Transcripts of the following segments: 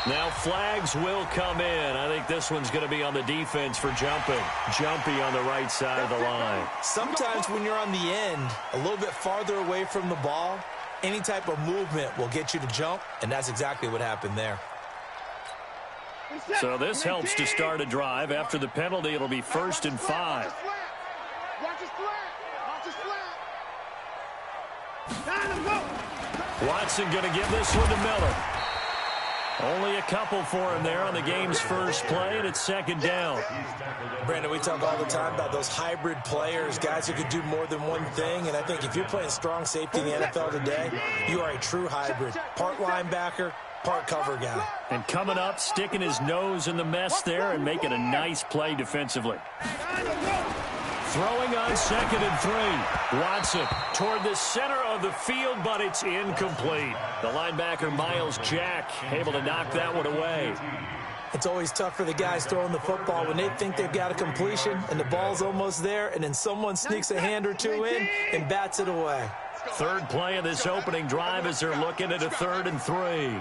Now flags will come in. I think this one's going to be on the defense for jumping. Jumpy on the right side of the line. Sometimes when you're on the end, a little bit farther away from the ball, any type of movement will get you to jump, and that's exactly what happened there. So this helps to start a drive. After the penalty, it'll be 1st and 5. Watson going to give this one to Miller. Only a couple for him there on the game's first play, and it's 2nd down. Brandon, we talk all the time about those hybrid players, guys who can do more than one thing, and I think if you're playing strong safety in the NFL today, you are a true hybrid. Part linebacker, part cover guy. And coming up, sticking his nose in the mess there and making a nice play defensively. Throwing on 2nd and 3. Watson toward the center of the field, but it's incomplete. The linebacker, Miles Jack, able to knock that one away. It's always tough for the guys throwing the football when they think they've got a completion and the ball's almost there, and then someone sneaks a hand or two in and bats it away. 3rd play of this opening drive as they're looking at a 3rd and 3.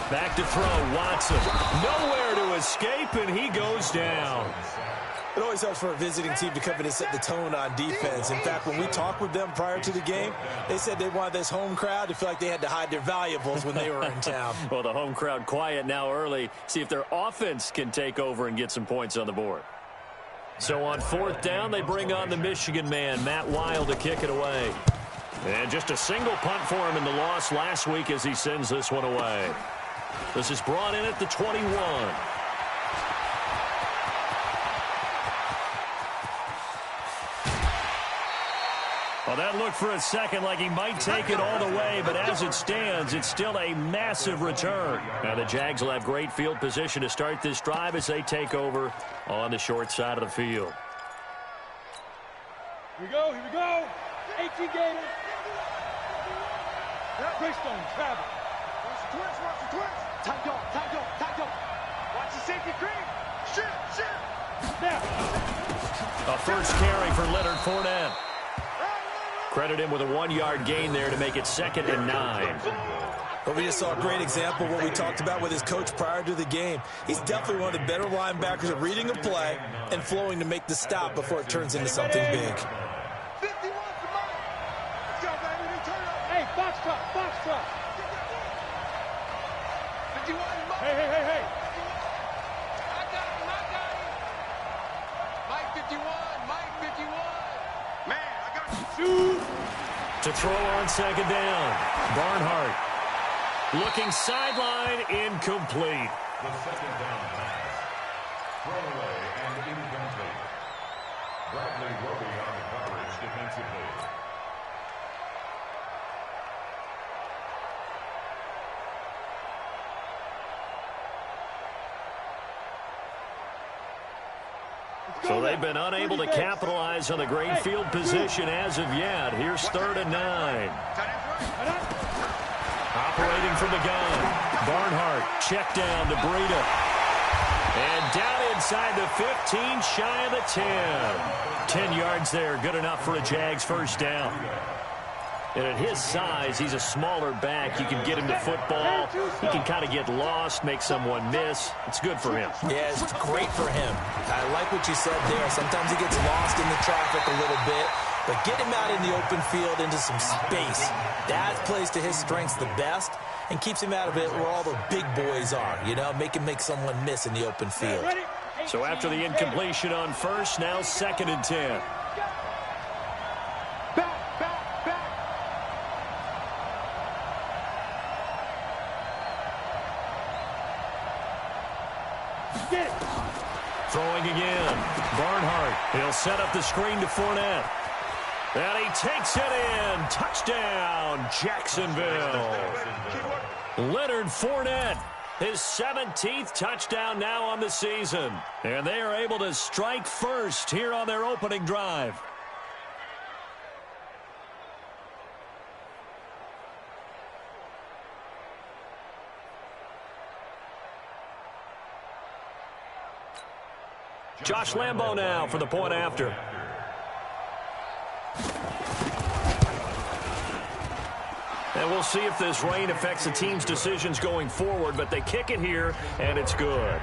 Back to throw, Watson. Nowhere to escape, and he goes down. It always helps for a visiting team to come in and set the tone on defense. In fact, when we talked with them prior to the game, they said they wanted this home crowd to feel like they had to hide their valuables when they were in town. Well, the home crowd quiet now early. See if their offense can take over and get some points on the board. So on 4th down, they bring on the Michigan man, Matt Wild, to kick it away. And just a single punt for him in the loss last week as he sends this one away. This is brought in at the 21. Well, that looked for a second like he might take it all the way, but as it stands, it's still a massive return. Now the Jags will have great field position to start this drive as they take over on the short side of the field. Here we go, here we go. 18 Gators. Greystone, travel. Watch the twist, watch the twist. Tight dog, tight dog, tight dog. Watch the safety cream. Shoot. Now. A first carry for Leonard Fournette. Credit him with a 1-yard gain there to make it 2nd and 9. But we just saw a great example of what we talked about with his coach prior to the game. He's definitely one of the better linebackers at reading a play and flowing to make the stop before it turns into something big. Hey, box truck. Hey. I got him. Mike 51. Man, I got you. To throw on 2nd down. Barnhart looking sideline, incomplete. The 2nd down pass. Throwaway and incomplete. Bradley Roby on the coverage defensively. So they've been unable to capitalize on the great field position as of yet. Here's 3rd and 9. Operating from the gun. Barnhart, check down to Breida. And down inside the 15, shy of the 10. 10 yards there, good enough for a Jags first down. And at his size, he's a smaller back. You can get him to football. He can kind of get lost, make someone miss. It's good for him. Yeah, it's great for him. I like what you said there. Sometimes he gets lost in the traffic a little bit, but get him out in the open field into some space. That plays to his strengths the best and keeps him out of it where all the big boys are, make him make someone miss in the open field. So after the incompletion on first, now 2nd and 10. Throwing again. Barnhart. He'll set up the screen to Fournette. And he takes it in. Touchdown, Jacksonville. Leonard Fournette, his 17th touchdown now on the season. And they are able to strike first here on their opening drive. Josh Lambo now for the point after. And we'll see if this rain affects the team's decisions going forward, but they kick it here, and it's good.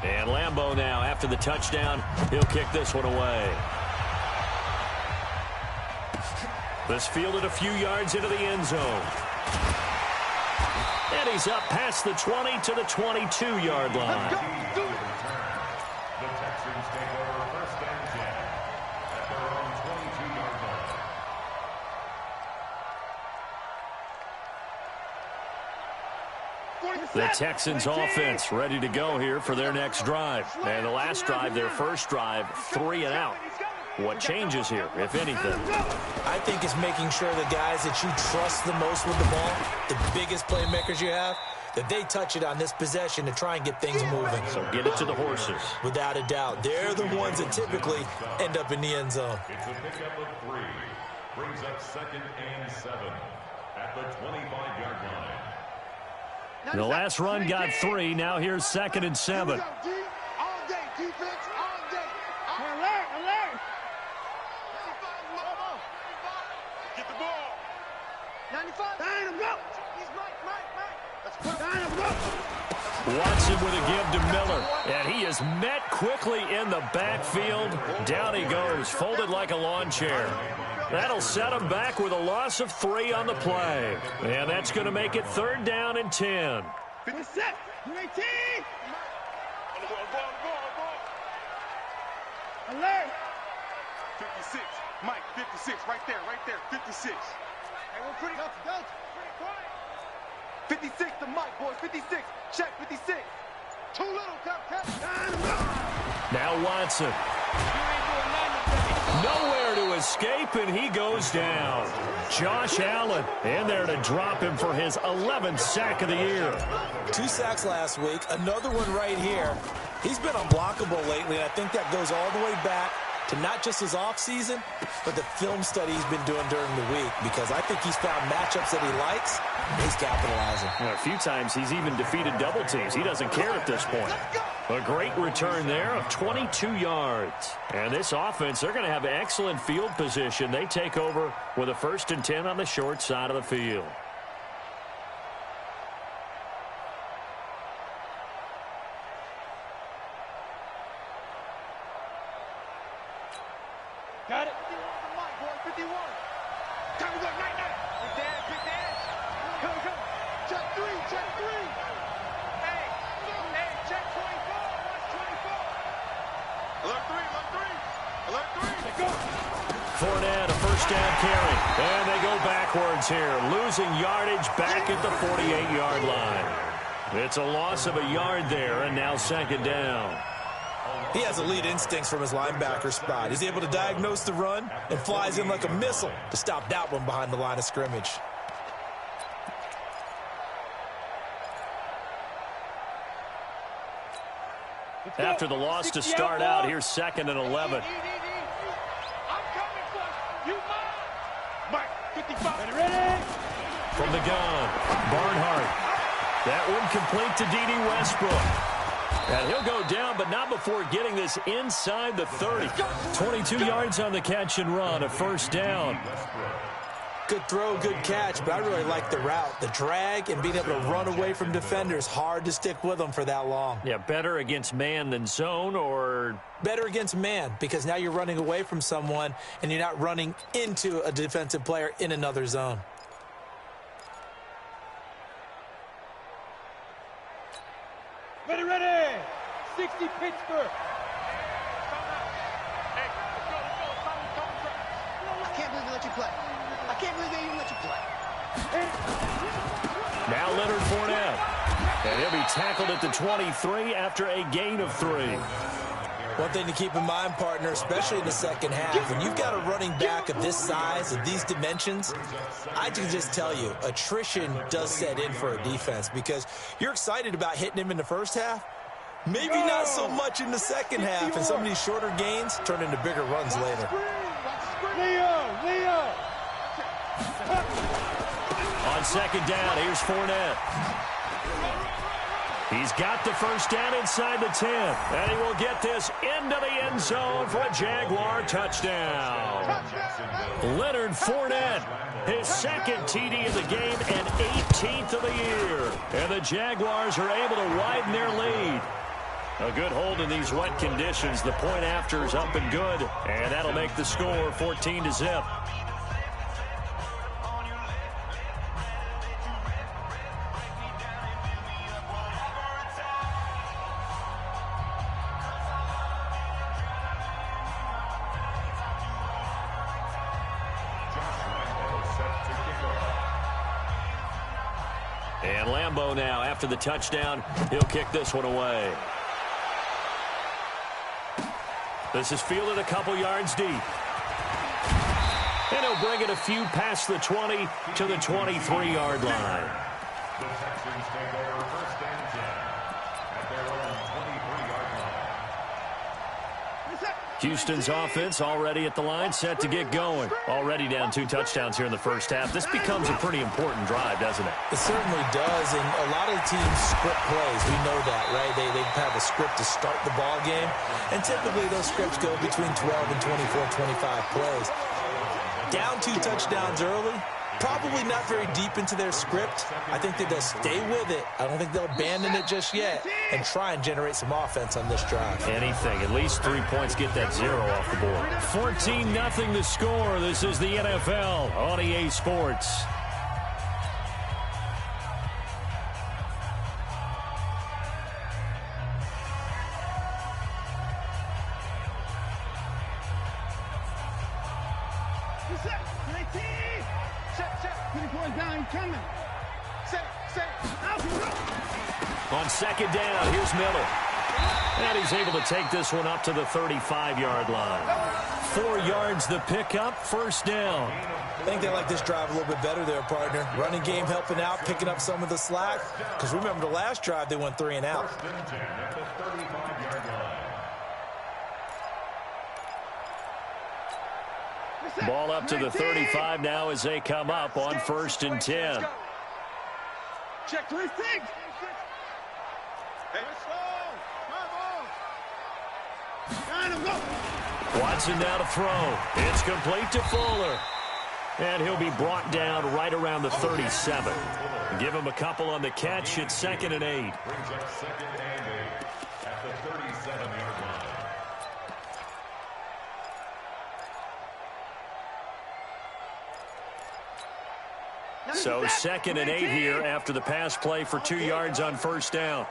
And Lambeau now, after the touchdown, he'll kick this one away. This fielded a few yards into the end zone. And he's up past the 20 to the 22-yard line. The Texans take over first and 10 at their own 22-yard line. The Texans offense ready to go here for their next drive. And the last drive, their first drive, 3 and out. What changes here, if anything? I think it's making sure the guys that you trust the most with the ball, the biggest playmakers you have, that they touch it on this possession to try and get things moving. So get it to the horses. Without a doubt. They're the ones that typically end up in the end zone. It's a pickup of 3. Brings up 2nd and 7 at the 25-yard line. The last run got 3. Now here's 2nd and 7. All day, defense, all day. Alert. Get the ball. 95. Down him, go. He's Mike. Let's put down him, go. Watson with a give to Miller. And he is met quickly in the backfield. Down he goes, folded like a lawn chair. That'll set him back with a loss of 3 on the play. And that's going to make it 3rd down and 10. 56. 18. Alert. 56. Mike, 56. Right there. 56. Hey, we're pretty up. Go. 56 to Mike, boys. 56. Check 56. Too little, Cap. Now Watson. Nowhere to escape, and he goes down. Josh Allen in there to drop him for his 11th sack of the year. 2 sacks last week, another one right here. He's been unblockable lately, and I think that goes all the way back to not just his offseason, but the film study he's been doing during the week, because I think he's found matchups that he likes, and he's capitalizing. Well, a few times he's even defeated double teams. He doesn't care at this point. A great return there of 22 yards. And this offense, they're going to have excellent field position. They take over with a 1st and 10 on the short side of the field. Got it. 51 to Mike, boy. 51. Time to go. Night. Big dance. Come. Check 3. Hey, check 24. Watch 24. Alert 3. Let's go. Fournette, a 1st down carry. And they go backwards here, losing yardage back at the 48-yard line. It's a loss of a yard there, and now 2nd down. He has elite instincts from his linebacker spot. He's able to diagnose the run and flies in like a missile to stop that one behind the line of scrimmage. After the loss to start out, here's 2nd and 11. I'm coming for you. Mike, 55. Ready? From the gun, Barnhart. That one complete to D.D. Westbrook. And he'll go down, but not before getting this inside the 30. 22 yards on the catch and run, a 1st down. Good throw, good catch, but I really like the route. The drag and being able to run away from defenders, hard to stick with them for that long. Yeah, better against man than zone, or better against man, because now you're running away from someone and you're not running into a defensive player in another zone. Ready. 60 Pittsburgh. I can't believe they let you play. I can't believe they even let you play. now Leonard Fournette. And he'll be tackled at the 23 after a gain of 3. One thing to keep in mind, partner, especially in the second half, when you've got a running back of this size, of these dimensions, I can just tell you, attrition does set in for a defense, because you're excited about hitting him in the first half, maybe not so much in the second half, and some of these shorter gains turn into bigger runs later. Leo. On 2nd down, here's Fournette. He's got the first down inside the 10. And he will get this into the end zone for a Jaguar touchdown. Leonard Fournette, his second TD of the game and 18th of the year. And the Jaguars are able to widen their lead. A good hold in these wet conditions. The point after is up and good. And that'll make the score 14-0. And Lambeau now, after the touchdown, he'll kick this one away. This is fielded a couple yards deep. And he'll bring it a few past the 20 to the 23-yard line. The Texans take over first and 10 at their own 23-yard line. Houston's offense already at the line, set to get going. Already down 2 touchdowns here in the first half. This becomes a pretty important drive, doesn't it? It certainly does, and a lot of the teams script plays. We know that, right? They have a script to start the ball game, and typically those scripts go between 12 and 24, 25 plays. Down 2 touchdowns early, probably not very deep into their script. I think that they'll stay with it. I don't think they'll abandon it just yet and try and generate some offense on this drive. Anything. At least 3 points, get that 0 off the board. 14-0 the score. This is the NFL on EA Sports. On second down, here's Miller. And he's able to take this one up to the 35-yard line. 4 yards the pickup, first down. I think they like this drive a little bit better there, partner. Running game helping out, picking up some of the slack. Because remember the last drive, they went 3 and out. First and 10 at the 35-yard line. Ball up to the 35 now as they come up on first and 10. Check 3 things. Hey, Watson now to throw. It's complete to Fuller. And he'll be brought down right around the 37. Give him a couple on the catch. It's 2nd and 8. Brings up 2nd and 8 at the 37-yard line. So 2nd and 8 here after the pass play for 2 yards on first down.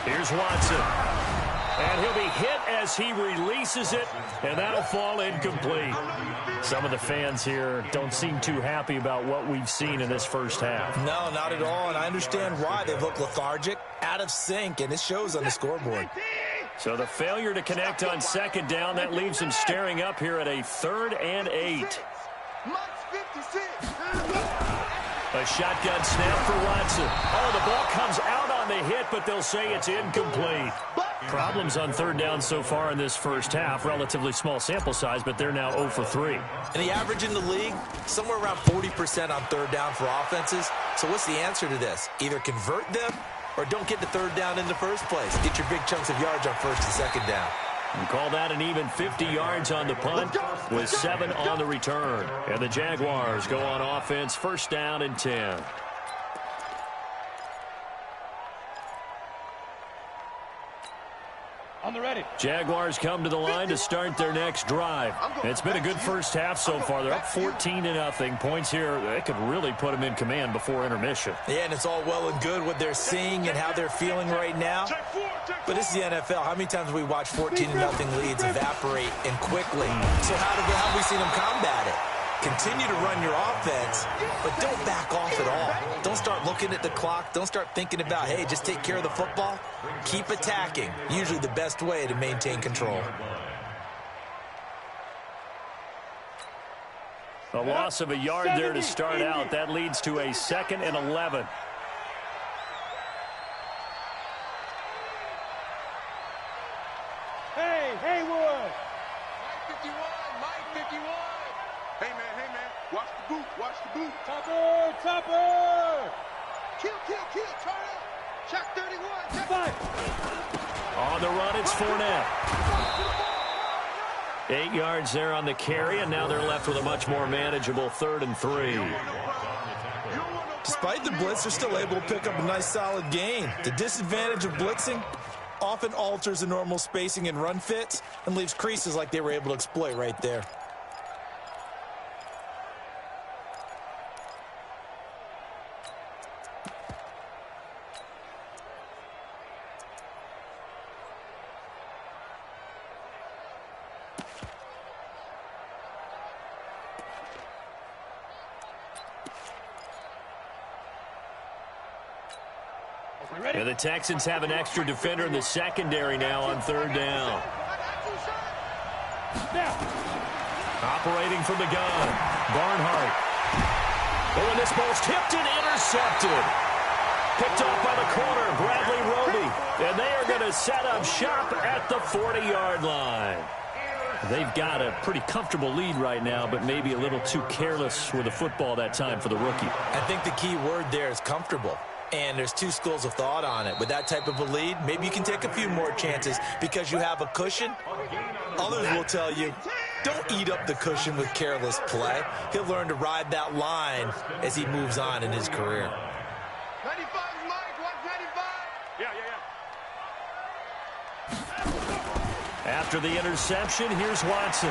Here's Watson. And he'll be hit as he releases it, and that'll fall incomplete. Some of the fans here don't seem too happy about what we've seen in this first half. No, not at all, and I understand why. They look lethargic, out of sync, and it shows on the scoreboard. So the failure to connect on second down, that leaves him staring up here at a 3rd and 8. A shotgun snap for Watson. Oh, the ball comes out on the hit, but they'll say it's incomplete. Problems on 3rd down so far in this first half. Relatively small sample size, but they're now 0 for 3. And the average in the league, somewhere around 40% on 3rd down for offenses. So what's the answer to this? Either convert them or don't get the 3rd down in the first place. Get your big chunks of yards on 1st and 2nd down. We call that an even 50 yards on the punt with 7 on the return. And the Jaguars go on offense, 1st down and 10. On the ready. Jaguars come to the line to start their next drive. It's been a good first half so far. They're up 14-0. Points here, they could really put them in command before intermission. Yeah, and it's all well and good what they're seeing and how they're feeling right now. But this is the NFL. How many times have we watched 14-0 leads evaporate and quickly? So how have we seen them combat it? Continue to run your offense, but don't back off at all. Don't start looking at the clock. Don't start thinking about, hey, just take care of the football. Keep attacking. Usually the best way to maintain control. A loss of a yard there to start out. That leads to a 2nd and 11. Hey, Haywood. Mike 51, Mike 51. Hey, man, watch the boot, watch the boot. Topper. Kill, turn up. Check 31. Check 5. On the run, it's Fournette. 8 yards there on the carry, and now they're left with a much more manageable 3rd and 3. Despite the blitz, they're still able to pick up a nice solid gain. The disadvantage of blitzing often alters the normal spacing and run fits and leaves creases like they were able to exploit right there. And the Texans have an extra defender in the secondary now on 3rd down. Operating from the gun, Barnhart. Oh, and this ball's tipped and intercepted. Picked off by the corner, Bradley Roby. And they are going to set up shop at the 40-yard line. They've got a pretty comfortable lead right now, but maybe a little too careless with the football that time for the rookie. I think the key word there is comfortable. And there's 2 schools of thought on it. With that type of a lead, maybe you can take a few more chances because you have a cushion. Others will tell you, don't eat up the cushion with careless play. He'll learn to ride that line as he moves on in his career. 95 Mike, watch 95. Yeah. After the interception, here's Watson.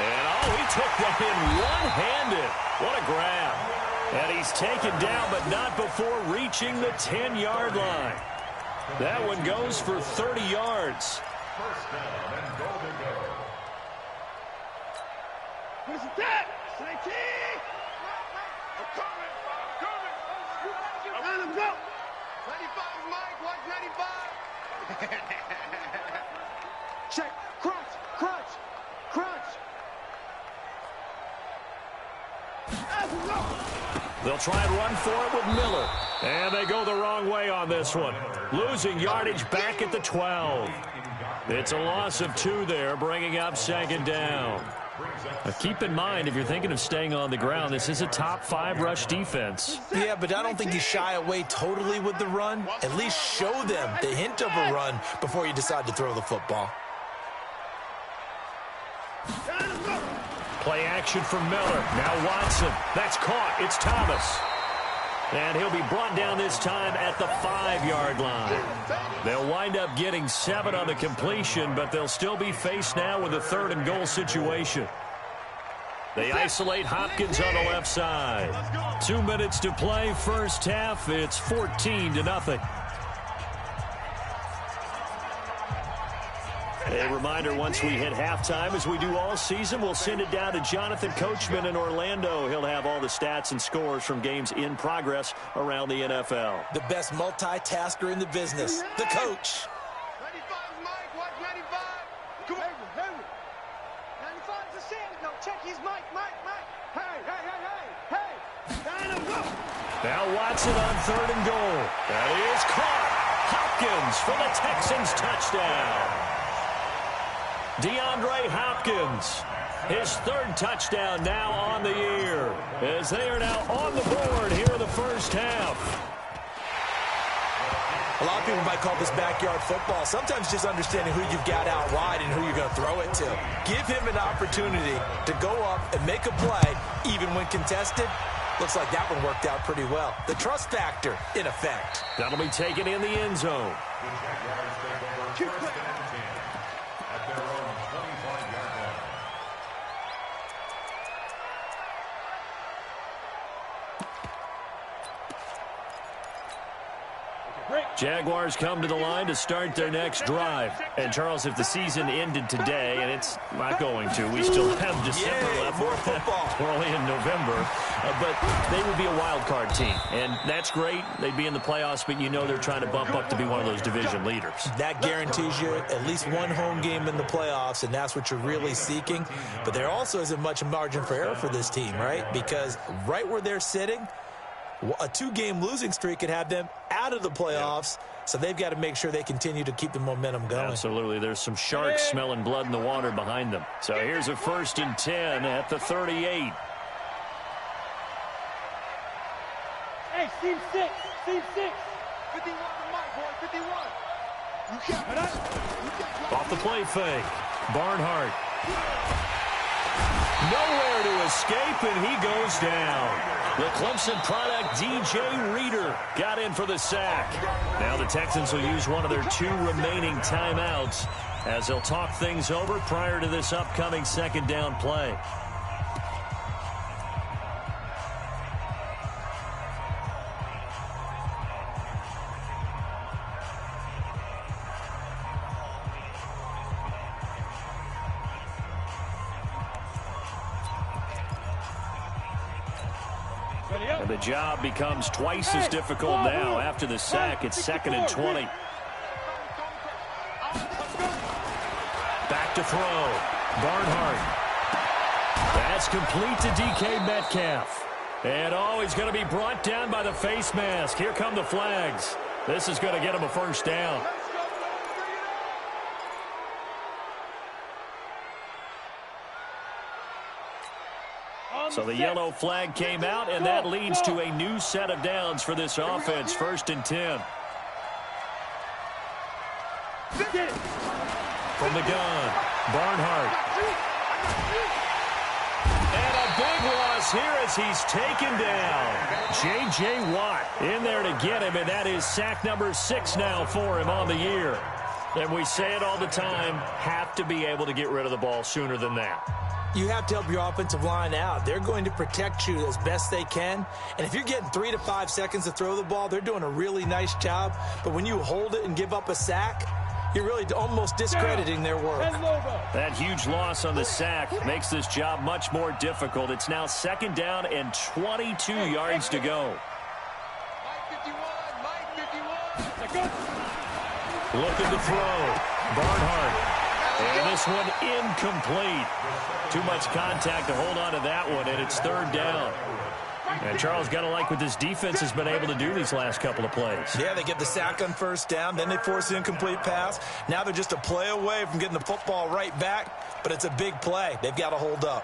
And, he took that in one-handed. What a grab. And he's taken down, but not before reaching the 10-yard line. That one goes for 30 yards. First down and goal to go. Where's that? Safety! I'm coming! Let him go! 95 Mike, watch 95! Check, crunch! They'll try and run for it with Miller. And they go the wrong way on this one. Losing yardage back at the 12. It's a loss of 2 there, bringing up 2nd down. Now keep in mind, if you're thinking of staying on the ground, this is a top 5 rush defense. Yeah, but I don't think you shy away totally with the run. At least show them the hint of a run before you decide to throw the football. Play action from Miller. Now Watson. That's caught. It's Thomas. And he'll be brought down this time at the 5-yard line. They'll wind up getting 7 on the completion, but they'll still be faced now with a 3rd and goal situation. They isolate Hopkins on the left side. 2 minutes to play, first half. It's 14-0. A reminder, once we hit halftime, as we do all season, we'll send it down to Jonathan Coachman in Orlando. He'll have all the stats and scores from games in progress around the NFL. The best multitasker in the business, the coach. 95 Mike, watch 95! Come on! 95's a sand. No, check his Mike! Hey! Down and go! Now Watson on 3rd and goal. That is caught. Hopkins for the Texans touchdown. DeAndre Hopkins, his 3rd touchdown now on the year, as they are now on the board here in the first half. A lot of people might call this backyard football. Sometimes just understanding who you've got out wide and who you're going to throw it to. Give him an opportunity to go up and make a play, even when contested. Looks like that one worked out pretty well. The trust factor, in effect. That'll be taken in the end zone. The Jaguars take over 1st and 10 at their own 25-yard line. Jaguars come to the line to start their next drive. And, Charles, if the season ended today, and it's not going to, we still have December left. More football. We're only in November. But they would be a wild card team. And that's great. They'd be in the playoffs, but you know they're trying to bump up to be one of those division leaders. That guarantees you at least one home game in the playoffs, and that's what you're really seeking. But there also isn't much margin for error for this team, right? Because right where they're sitting, a 2-game losing streak could have them out of the playoffs, so they've got to make sure they continue to keep the momentum going. Absolutely. There's some sharks smelling blood in the water behind them. So here's a 1st and 10 at the 38. Team 6. Team 6. 51 to Mike, boy. 51. Off the play fake. Barnhart. Nowhere to escape, and he goes down. The Clemson product, DJ Reader, got in for the sack. Now the Texans will use one of their 2 remaining timeouts as they'll talk things over prior to this upcoming second down play. And the job becomes twice as difficult now after the sack. It's 2nd and 20. Back to throw. Barnhart. That's complete to DK Metcalf. And he's going to be brought down by the face mask. Here come the flags. This is going to get him a first down. So the yellow flag came out, and that leads to a new set of downs for this offense. 1st and 10. From the gun, Barnhart. And a big loss here as he's taken down. J.J. Watt in there to get him, and that is sack number 6 now for him on the year. And we say it all the time, have to be able to get rid of the ball sooner than that. You have to help your offensive line out. They're going to protect you as best they can. And if you're getting 3 to 5 seconds to throw the ball, they're doing a really nice job. But when you hold it and give up a sack, you're really almost discrediting their work. That huge loss on the sack makes this job much more difficult. It's now 2nd down and 22 yards to go. Looking to throw. Barnhart. And this one incomplete. Too much contact to hold on to that one, and it's 3rd down. And Charles, got to like what this defense has been able to do these last couple of plays. Yeah, they get the sack on 1st down, then they force the incomplete pass. Now they're just a play away from getting the football right back, but it's a big play. They've got to hold up.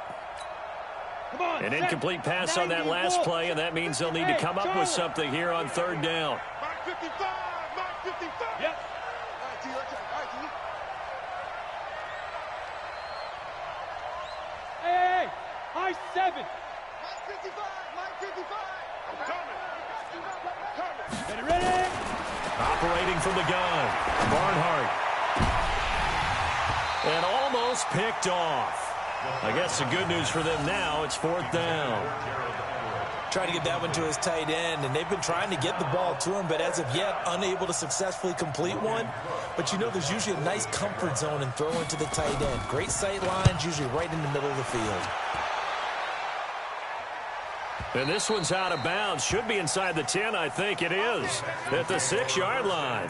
An incomplete pass on that last play, and that means they'll need to come up with something here on 3rd down. Mike 55. Mike 55. Yep. All right, T. Hey, high 7. Mike 55. Mike 55. I'm coming. Ready? Operating from the gun. Barnhart. And almost picked off. I guess the good news for them now, it's 4th down. Trying to get that one to his tight end, and they've been trying to get the ball to him, but as of yet, unable to successfully complete one. But you know there's usually a nice comfort zone in throwing to the tight end. Great sight lines, usually right in the middle of the field. And this one's out of bounds. Should be inside the 10, I think it is. At the 6-yard line.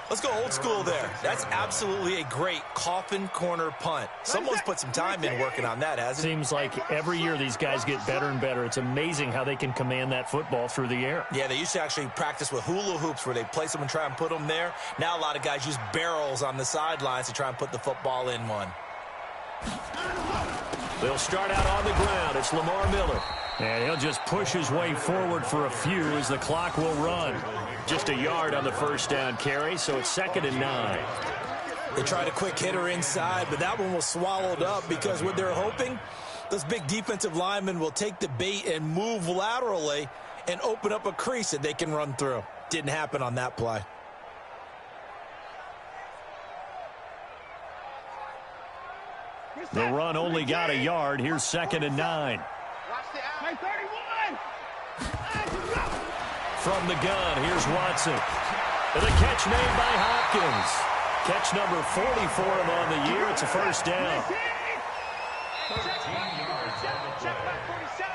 Let's go old school there. That's absolutely a great coffin corner punt. Someone's put some time in working on that, hasn't it? Seems like every year these guys get better and better. It's amazing how they can command that football through the air. Yeah, they used to actually practice with hula hoops where they place them and try and put them there. Now a lot of guys use barrels on the sidelines to try and put the football in one. They'll start out on the ground. It's Lamar Miller. And he'll just push his way forward for a few as the clock will run. Just a yard on the 1st down carry, so it's 2nd and 9. They tried a quick hitter inside, but that one was swallowed up because what they're hoping, those big defensive linemen will take the bait and move laterally and open up a crease that they can run through. Didn't happen on that play. The run only got a yard. Here's 2nd and 9. From the gun, here's Watson. And the catch made by Hopkins. Catch number 40 for him on the year. It's a 1st down.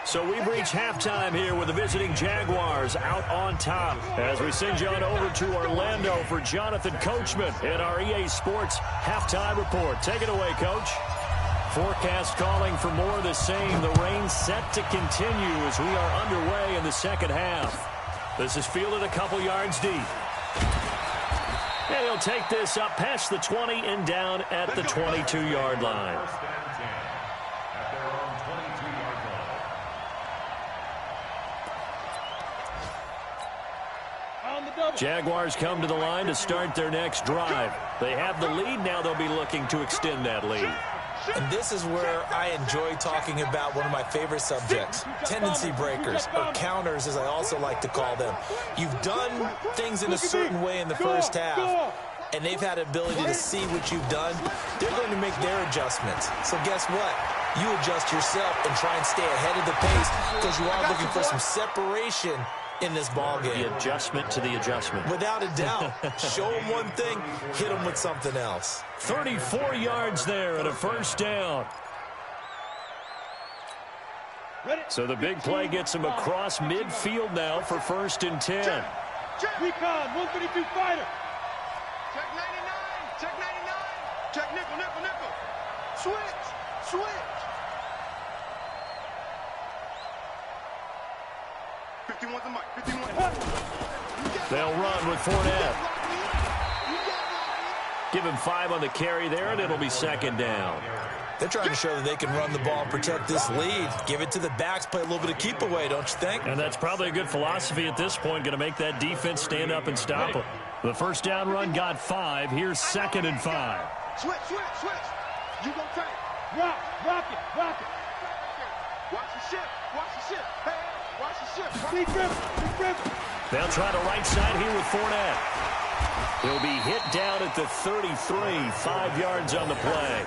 So we've reached halftime here with the visiting Jaguars out on top. As we send you on over to Orlando for Jonathan Coachman in our EA Sports halftime report. Take it away, Coach. Forecast calling for more of the same. The rain set to continue as we are underway in the second half. This is fielded a couple yards deep. And he'll take this up past the 20 and down at the 22-yard line. Jaguars come to the line to start their next drive. They have the lead. Now they'll be looking to extend that lead. And this is where I enjoy talking about one of my favorite subjects, tendency breakers, or counters as I also like to call them. You've done things in a certain way in the first half, and they've had the ability to see what you've done. They're going to make their adjustments. So guess what? You adjust yourself and try and stay ahead of the pace because you are looking for some separation in this ball game. The adjustment to the adjustment. Without a doubt. Show them one thing, hit them with something else. 34 yards there and a first down. So the big play gets him across midfield now for 1st and 10. Recon, 132 fighter. Check 99. Check 99. Check nickel, nickel, nickel. Switch. Switch. 51's the mic. 51. They'll run with Fournette. Give him 5 on the carry there, and it'll be 2nd down. They're trying to show that they can run the ball and protect this lead. Give it to the backs, play a little bit of keep away, don't you think? And that's probably a good philosophy at this point, going to make that defense stand up and stop them. The first down run got 5. Here's 2nd and 5. Switch, switch, switch. You gonna take. Rock it, rock it. Watch the ship. Watch the ship. Hey, watch the ship. Big grip, big grip. They'll try the right side here with Fournette. He'll be hit down at the 33, 5 yards on the play.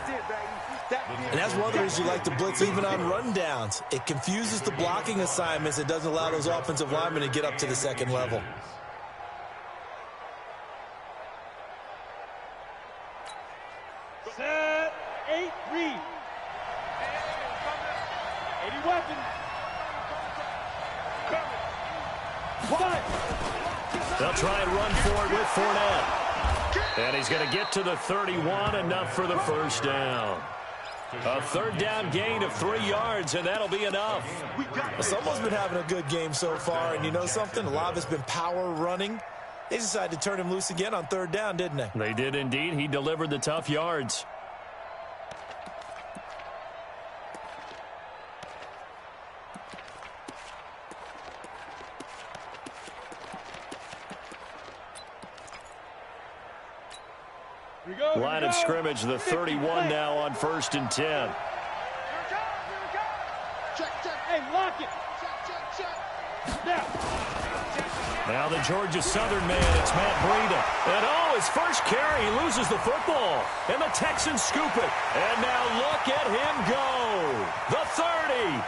And that's one of the reasons you like to blitz even on rundowns. It confuses the blocking assignments. It doesn't allow those offensive linemen to get up to the 2nd level. Set, 8-3. 80 weapons. They'll try and run for it with Fournette. And he's going to get to the 31, enough for the first down. A 3rd down gain of 3 yards, and that'll be enough. Someone's been having a good game so far, and you know something? A lot of it's been power running. They decided to turn him loose again on 3rd down, didn't they? They did indeed. He delivered the tough yards. Line of scrimmage, the 31 now on 1st and 10. Check, check. Hey, lock it. Check, check, check. Now the Georgia Southern man, it's Matt Breida. And his first carry, he loses the football. And the Texans scoop it. And now look at him go. The 30.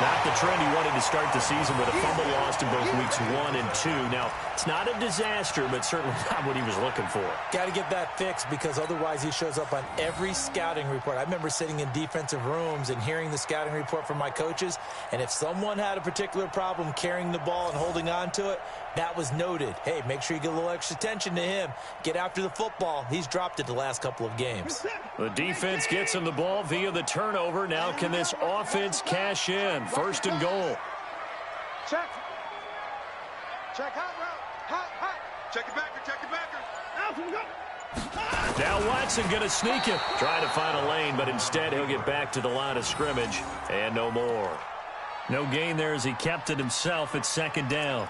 Not the trend he wanted to start the season with a fumble lost in both weeks 1 and 2. Now, it's not a disaster, but certainly not what he was looking for. Got to get that fixed because otherwise he shows up on every scouting report. I remember sitting in defensive rooms and hearing the scouting report from my coaches, and if someone had a particular problem carrying the ball and holding on to it, that was noted. Hey, make sure you get a little extra attention to him. Get after the football. He's dropped it the last couple of games. The defense gets him the ball via the turnover. Now can this offense cash in? 1st and goal. Check. Check hot route. Hot, hot. Check it backer, check it backer. Out we go. Now Watson going to sneak it. Trying to find a lane, but instead he'll get back to the line of scrimmage. And no more. No gain there as he kept it himself at 2nd down.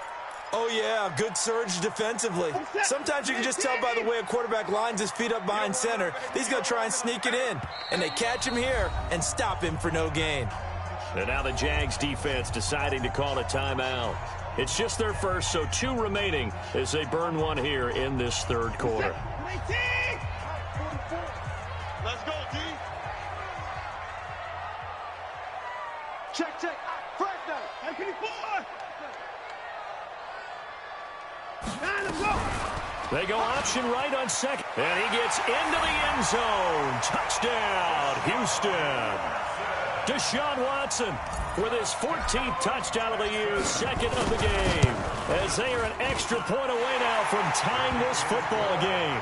Oh, yeah, good surge defensively. Sometimes you can just tell by the way a quarterback lines his feet up behind center. He's going to try and sneak it in. And they catch him here and stop him for no gain. And now the Jags defense deciding to call a timeout. It's just their first, so 2 remaining as they burn one here in this 3rd quarter. Let's go, D. Check, check. Fresh down. Hey, can you pull? They go option right on 2nd. And he gets into the end zone. Touchdown, Houston. Deshaun Watson with his 14th touchdown of the year, 2nd of the game. As they are an extra point away now from tying this football game.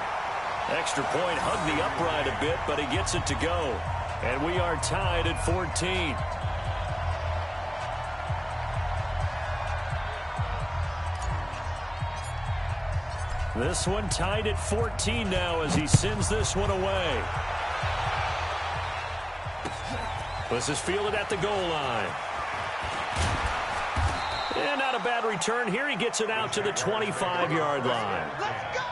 Extra point hugged the upright a bit, but he gets it to go. And we are tied at 14. This one tied at 14 now as he sends this one away. This is fielded at the goal line. And not a bad return here. He gets it out to the 25-yard line. Let's go!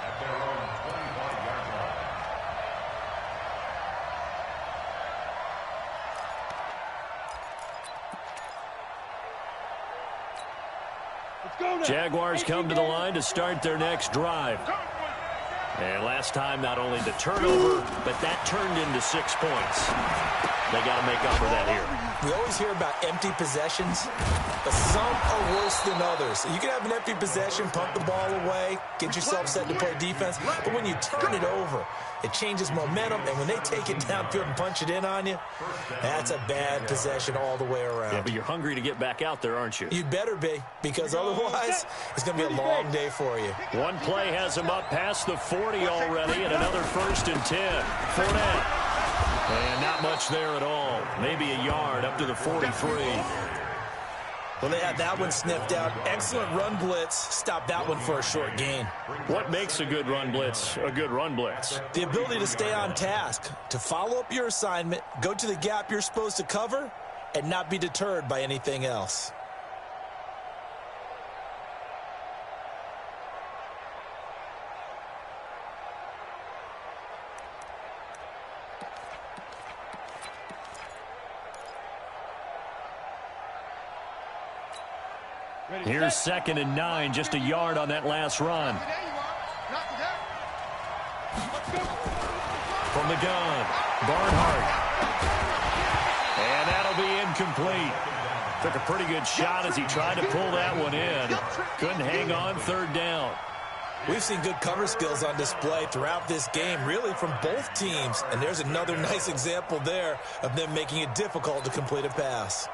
At their own 25-yard line. Let's go now. Jaguars come to the line to start their next drive. And last time, not only the turnover, but that turned into 6 points. They got to make up for that here. We always hear about empty possessions, but some are worse than others. You can have an empty possession, punt the ball away, get yourself set to play defense, but when you turn it over, it changes momentum, and when they take it downfield and punch it in on you, that's a bad possession all the way around. Yeah, but you're hungry to get back out there, aren't you? You'd better be, because otherwise, it's going to be a long day for you. One play has him up past the 40 already, and another 1st and 10. Fournette. And not much there at all. Maybe a yard up to the 43. Well, they had that one sniffed out. Excellent run blitz. Stop that one for a short gain. What makes a good run blitz a good run blitz? The ability to stay on task, to follow up your assignment, go to the gap you're supposed to cover, and not be deterred by anything else. Here's 2nd and 9, just a yard on that last run. From the gun, Barnhart. And that'll be incomplete. Took a pretty good shot as he tried to pull that one in. Couldn't hang on 3rd down. We've seen good cover skills on display throughout this game, really from both teams. And there's another nice example there of them making it difficult to complete a pass.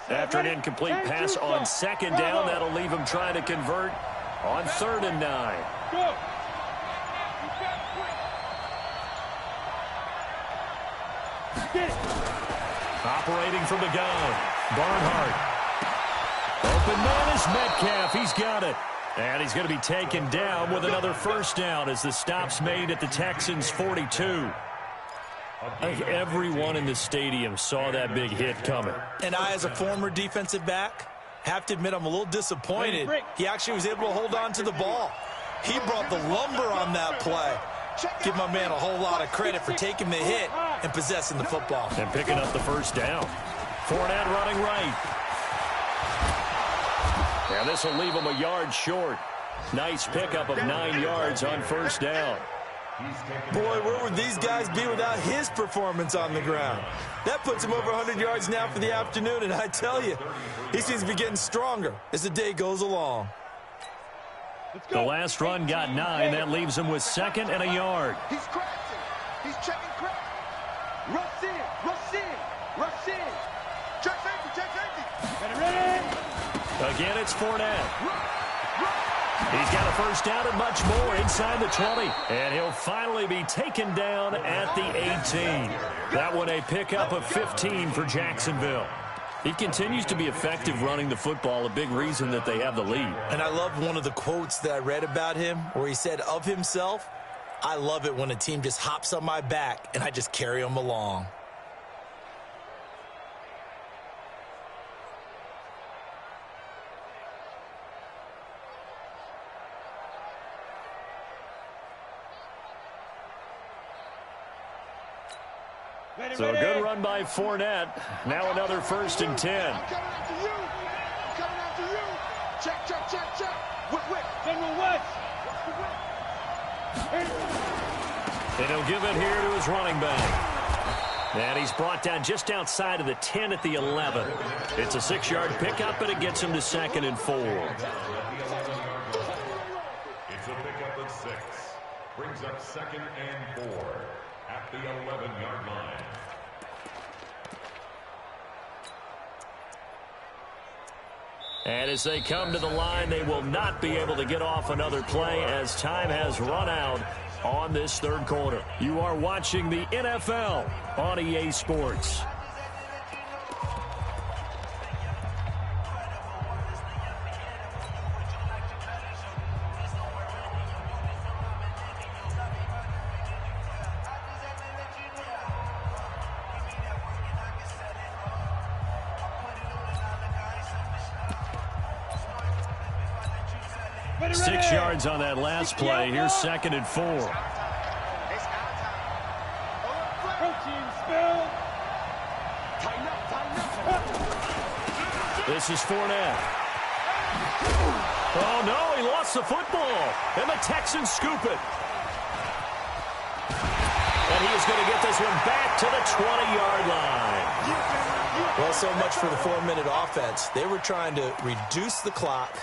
After an incomplete pass on 2nd down, that'll leave him trying to convert on 3rd and 9. Go. Operating from the gun, Barnhart. Open man is Metcalf. He's got it. And he's going to be taken down with another 1st down as the stop's made at the Texans' 42. I think everyone in the stadium saw that big hit coming. And I, as a former defensive back, have to admit I'm a little disappointed. He actually was able to hold on to the ball. He brought the lumber on that play. Give my man a whole lot of credit for taking the hit and possessing the football. And picking up the 1st down. Fournette running right. And this will leave him a yard short. Nice pickup of 9 yards on 1st down. Boy, where would these guys be without his performance on the ground? That puts him over 100 yards now for the afternoon, and I tell you, he seems to be getting stronger as the day goes along. The last run got 9. That leaves him with 2nd and a yard. He's crashing. He's checking crack. Rush in. Rush in. Rush in. Check safety. Check safety. Ready. Again, it's Fournette. He's got a 1st down and much more inside the 20. And he'll finally be taken down at the 18. That one a pickup of 15 for Jacksonville. He continues to be effective running the football, a big reason that they have the lead. And I love one of the quotes that I read about him where he said of himself, "I love it when a team just hops on my back and I just carry them along." So a good run by Fournette. Now another 1st and 10. I'm coming after you. I'm coming after you. Check, check, check, check. Whip. General West. And he'll give it here to his running back. And he's brought down just outside of the 10 at the 11. It's a 6-yard pickup, and it gets him to 2nd and 4. It's a pickup of 6. Brings up 2nd and 4 at the 11-yard line. And as they come to the line, they will not be able to get off another play as time has run out on this 3rd quarter. You are watching the NFL on EA Sports. 6 yards on that last play. Here's 2nd and 4. This is Fournette. Oh, no, he lost the football. And the Texans scoop it. And he is going to get this one back to the 20-yard line. Well, so much for the 4-minute offense. They were trying to reduce the clock,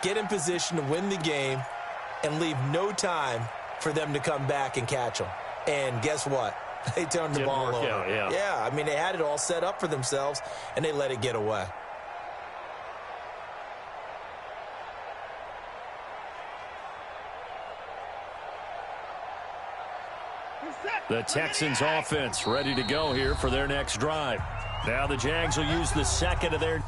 get in position to win the game, and leave no time for them to come back and catch them. And guess what? They turned the ball over. Yeah, I mean, they had it all set up for themselves, and they let it get away. The Texans offense ready to go here for their next drive. Now the Jags will use the second of their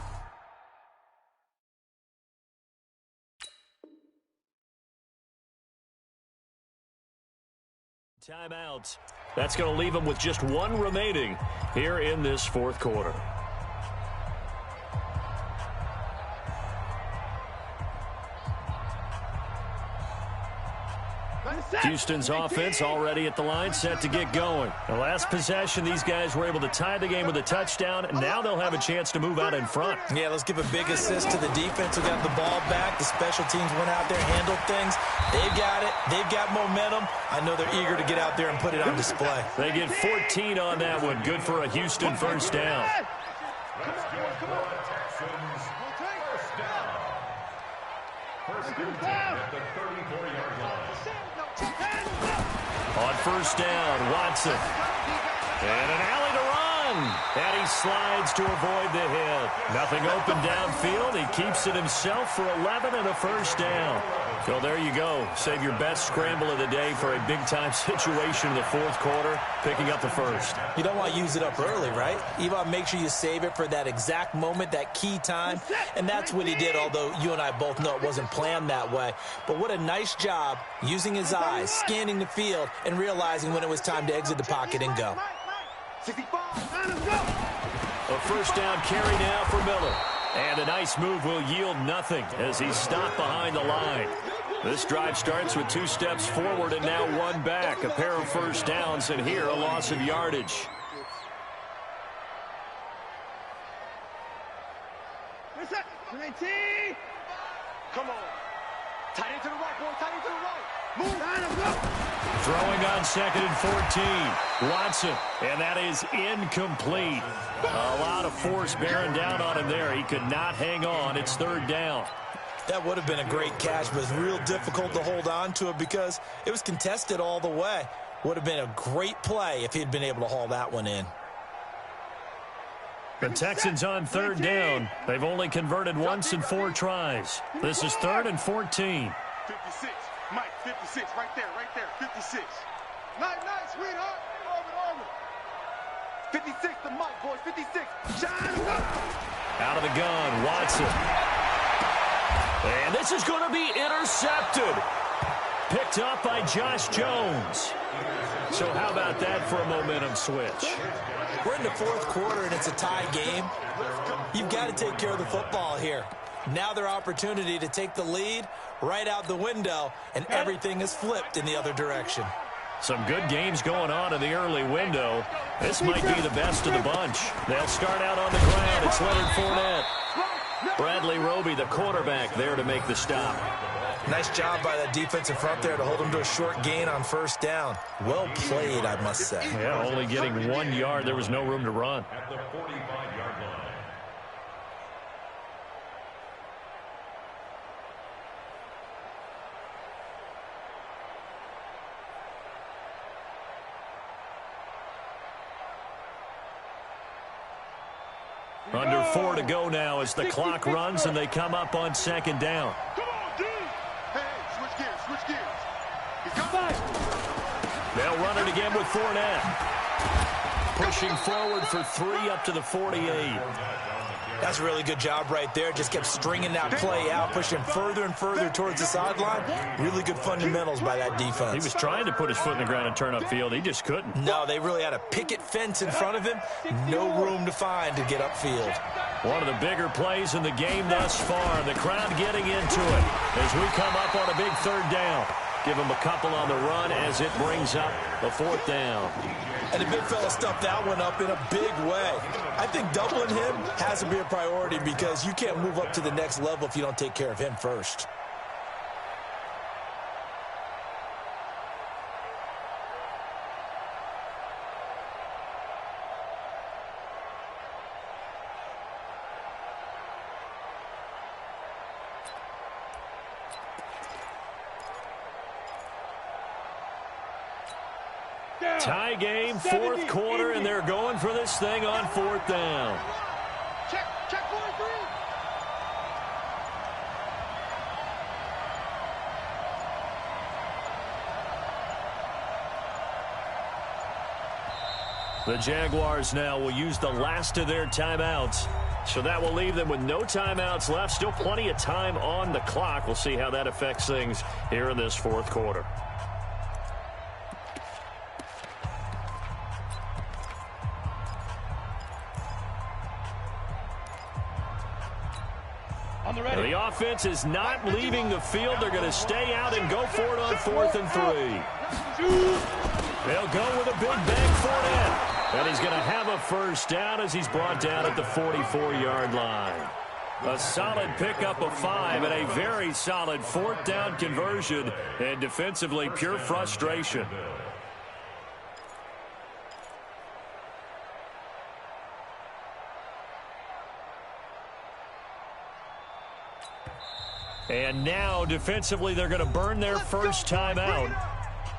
timeouts. That's going to leave them with just one remaining here in this fourth quarter. Houston's offense already at the line, set to get going. The last possession, these guys were able to tie the game with a touchdown, and now they'll have a chance to move out in front. Yeah, let's give a big assist to the defense who got the ball back. The special teams went out there, handled things. They've got it. They've got momentum. I know they're eager to get out there and put it on display. They get 14 on that one. Good for a Houston first down. First and 10 at the 34-yard line. On first down, Watson. And an alley to run. And he slides to avoid the hit. Nothing open downfield. He keeps it himself for 11 and a first down. So there you go. Save your best scramble of the day for a big-time situation in the fourth quarter, picking up the first. You don't want to use it up early, right? You want to make sure you save it for that exact moment, that key time. And that's what he did, although you and I both know it wasn't planned that way. But what a nice job using his eyes, scanning the field, and realizing when it was time to exit the pocket and go. A first down carry now for Miller. And a nice move will yield nothing as he's stopped behind the line. This drive starts with 2 steps forward and now 1 back. A pair of first downs, and here a loss of yardage. Come on. Tight end to the right, boy. Tight end to the right. Move. Throwing on 2nd and 14. Watson, and that is incomplete. A lot of force bearing down on him there. He could not hang on. It's 3rd down. That would have been a great catch, but it's real difficult to hold on to it because it was contested all the way. Would have been a great play if he'd been able to haul that one in. The Texans on 3rd down. They've only converted once in 4 tries. This is 3rd and 14. 56. Mike, 56. Right there, 56. Nice, sweetheart. Arm. 56 to Mike, boys. 56. Shine him up. Out of the gun, Watson. And this is going to be intercepted. Picked up by Josh Jones. So how about that for a momentum switch? We're in the fourth quarter, and it's a tie game. You've got to take care of the football here. Now their opportunity to take the lead right out the window, and everything is flipped in the other direction. Some good games going on in the early window. This might be the best of the bunch. They'll start out on the ground. It's Leonard Fournette. Bradley Roby, the quarterback, there to make the stop. Nice job by that defensive front there to hold him to a short gain on first down. Well played, I must say. Yeah, only getting 1 yard. There was no room to run. At the 45-yard line. Under 4 to go now as the clock runs and they come up on 2nd down. Come on, dude. Hey, switch gears. He's coming. They'll run it again with Fournette. Pushing forward for 3 up to the 48. That's a really good job right there. Just kept stringing that play out, pushing further and further towards the sideline. Really good fundamentals by that defense. He was trying to put his foot in the ground and turn upfield. He just couldn't. No, they really had a picket fence in front of him. No room to find to get upfield. One of the bigger plays in the game thus far. The crowd getting into it as we come up on a big third down. Give them a couple on the run as it brings up the fourth down. And the big fella stuffed that one up in a big way. I think doubling him has to be a priority because you can't move up to the next level if you don't take care of him first. Tie game, fourth quarter, and they're going for this thing on fourth down. Check 43. The Jaguars now will use the last of their timeouts. So that will leave them with no timeouts left. Still plenty of time on the clock. We'll see how that affects things here in this fourth quarter. The offense is not leaving the field. They're going to stay out and go for it on 4th and 3. They'll go with a big bang for it. And he's going to have a first down as he's brought down at the 44-yard line. A solid pickup of 5 and a very solid fourth down conversion. And defensively, pure frustration. And now, defensively, they're going to burn their first time out.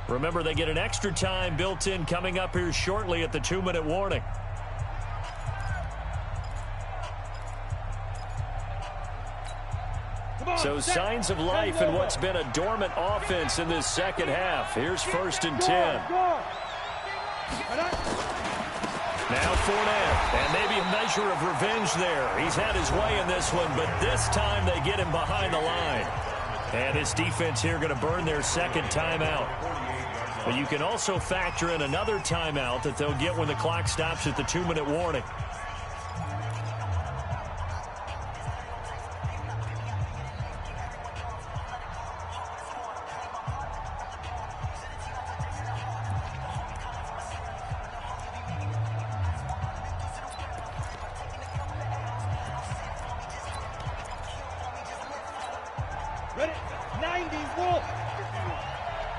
Remember, they get an extra time built in coming up here shortly at the 2-minute warning. So signs of life in what's been a dormant offense in this second half. Here's 1st and 10. Now Fournette, and maybe a measure of revenge there. He's had his way in this one, but this time they get him behind the line. And his defense here going to burn their second timeout. But you can also factor in another timeout that they'll get when the clock stops at the 2-minute warning. Ready? 90, roll.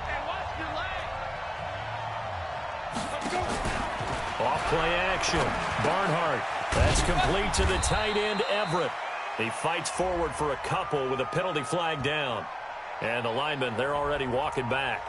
Hey, watch your leg. Let's go. Off-play action. Barnhart. That's complete to the tight end, Everett. He fights forward for a couple with a penalty flag down. And the linemen, they're already walking back.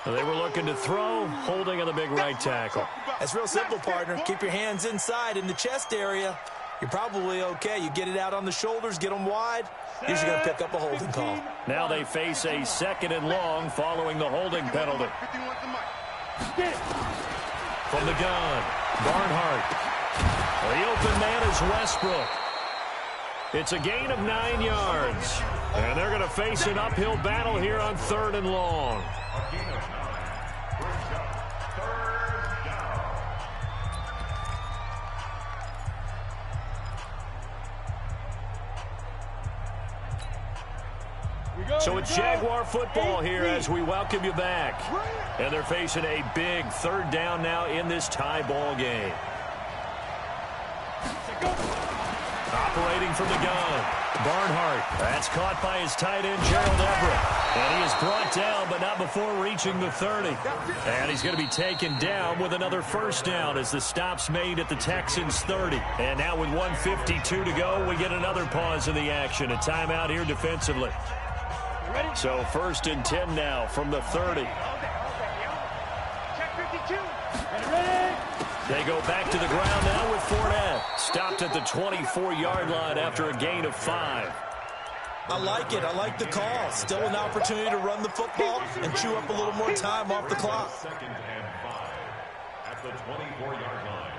They were looking to throw, holding on the big right tackle. That's real simple, partner. Keep your hands inside in the chest area. You're probably okay. You get it out on the shoulders, get them wide. Usually going to pick up a holding call. Now they face a 2nd and long following the holding penalty. From the gun, Barnhart. The open man is Westbrook. It's a gain of 9 yards. And they're going to face an uphill battle here on 3rd and long. So it's Jaguar football here as we welcome you back. And they're facing a big 3rd down now in this tie ball game. Operating from the gun, Barnhart. That's caught by his tight end, Gerald Everett. And he is brought down, but not before reaching the 30. And he's going to be taken down with another first down as the stop's made at the Texans' 30. And now with 1:52 to go, we get another pause in the action. A timeout here defensively. So 1st and 10 now from the 30. Check 52. They go back to the ground now with Fournette. Stopped at the 24-yard line after a gain of 5. I like it. I like the call. Still an opportunity to run the football and chew up a little more time off the clock. 2nd and 5 at the 24-yard line.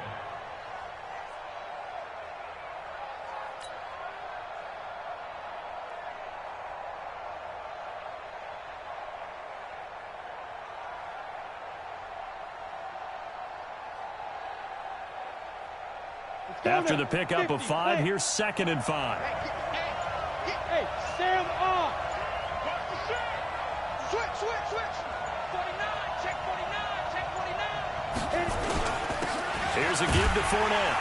After the pickup of 5, here's 2nd and 5. Hey, stand off. Switch. 49, check 49. Here's a give to Fournette.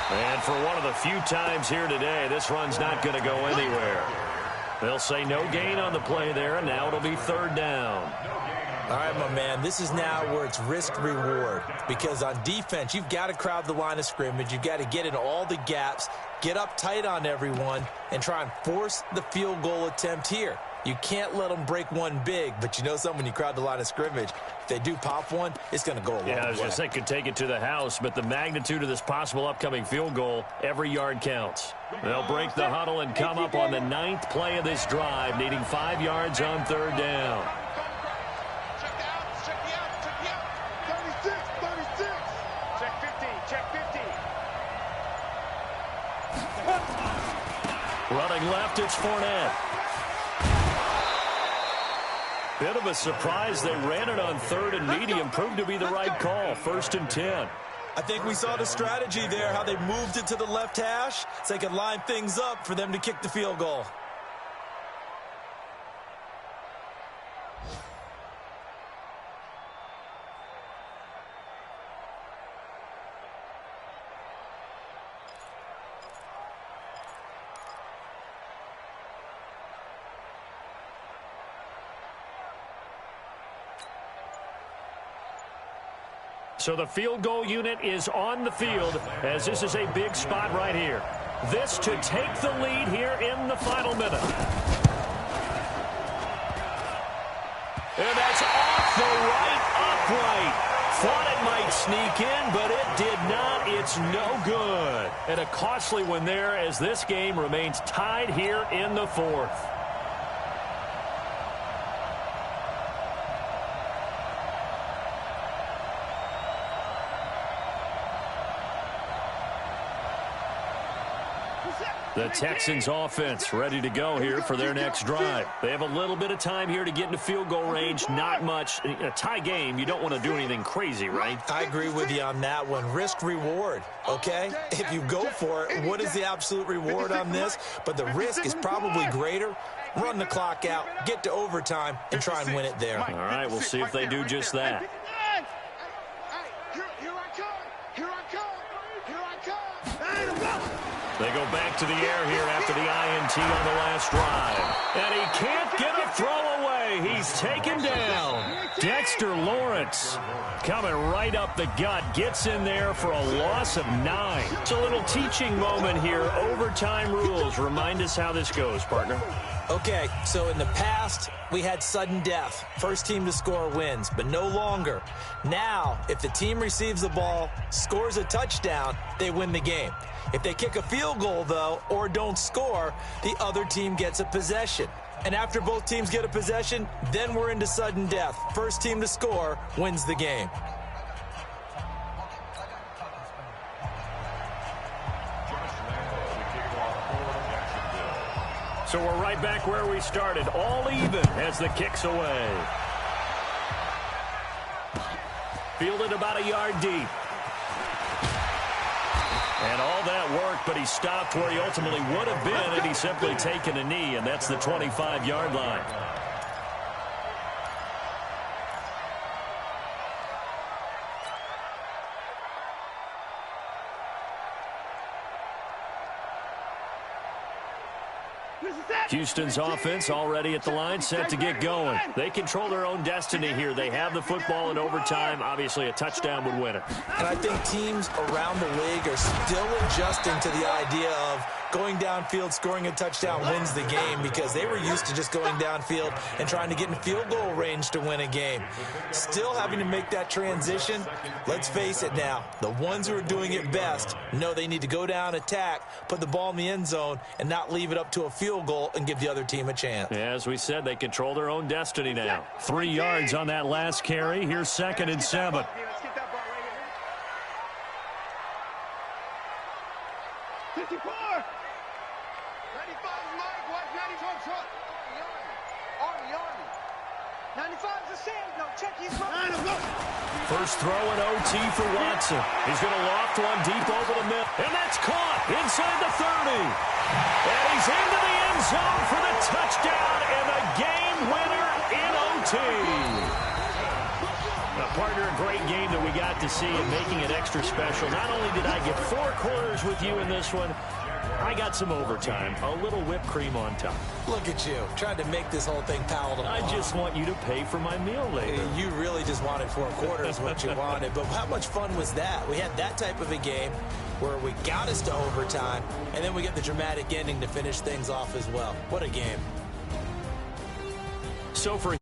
And for one of the few times here today, this run's not going to go anywhere. They'll say no gain on the play there, and now it'll be 3rd down. All right, my man, this is now where it's risk-reward, because on defense, you've got to crowd the line of scrimmage. You've got to get in all the gaps, get up tight on everyone, and try and force the field goal attempt here. You can't let them break one big, but you know something, when you crowd the line of scrimmage, if they do pop one, it's going to go a long way. Yeah, I was going to say, could take it to the house, but the magnitude of this possible upcoming field goal, every yard counts. They'll break the huddle and come up on the 9th play of this drive, needing 5 yards on 3rd down. Running left, it's Fournette. Bit of a surprise. They ran it on 3rd and medium. Proved to be the right call. 1st and 10. I think we saw the strategy there, how they moved it to the left hash so they could line things up for them to kick the field goal. So the field goal unit is on the field, as this is a big spot right here. This to take the lead here in the final minute. And that's off the right upright. Thought it might sneak in, but it did not. It's no good. And a costly one there, as this game remains tied here in the 4th. The Texans offense ready to go here for their next drive. They have a little bit of time here to get into field goal range. Not much. In a tie game, you don't want to do anything crazy, right? I agree with you on that one. Risk-reward, okay? If you go for it, what is the absolute reward on this? But the risk is probably greater. Run the clock out, get to overtime, and try and win it there. All right, we'll see if they do just that. They go back to the air here after the INT on the last drive. And he can't get a throw away. He's taken down. Dexter Lawrence coming right up the gut. Gets in there for a loss of 9. It's a little teaching moment here. Overtime rules. Remind us how this goes, partner. Okay, so in the past, we had sudden death. First team to score wins, but no longer. Now, if the team receives the ball, scores a touchdown, they win the game. If they kick a field goal, though, or don't score, the other team gets a possession. And after both teams get a possession, then we're into sudden death. First team to score wins the game. So we're right back where we started, all even as the kick's away. Fielded about a yard deep. And all that work, but he stopped where he ultimately would have been had he simply taken a knee, and that's the 25-yard line. Houston's offense already at the line, set to get going. They control their own destiny here. They have the football in overtime. Obviously, a touchdown would win it. And I think teams around the league are still adjusting to the idea of going downfield, scoring a touchdown wins the game, because they were used to just going downfield and trying to get in field goal range to win a game. Still having to make that transition. Let's face it now, the ones who are doing it best know they need to go down, attack, put the ball in the end zone, and not leave it up to a field goal and give the other team a chance. Yeah, as we said, they control their own destiny now. 3 yards on that last carry. Here's 2nd and 7. 95 is a sand. No, check his run. First throw in OT for Watson. He's going to loft one deep over the middle. And that's caught inside the 30. And he's into the end zone for the touchdown and the game winner in OT. Now, partner, a great game that we got to see and making it extra special. Not only did I get 4 quarters with you in this one, I got some overtime, a little whipped cream on top. Look at you, trying to make this whole thing palatable. I just want you to pay for my meal later. You really just wanted 4 quarters, what you wanted. But how much fun was that? We had that type of a game where we got us to overtime, and then we get the dramatic ending to finish things off as well. What a game. So for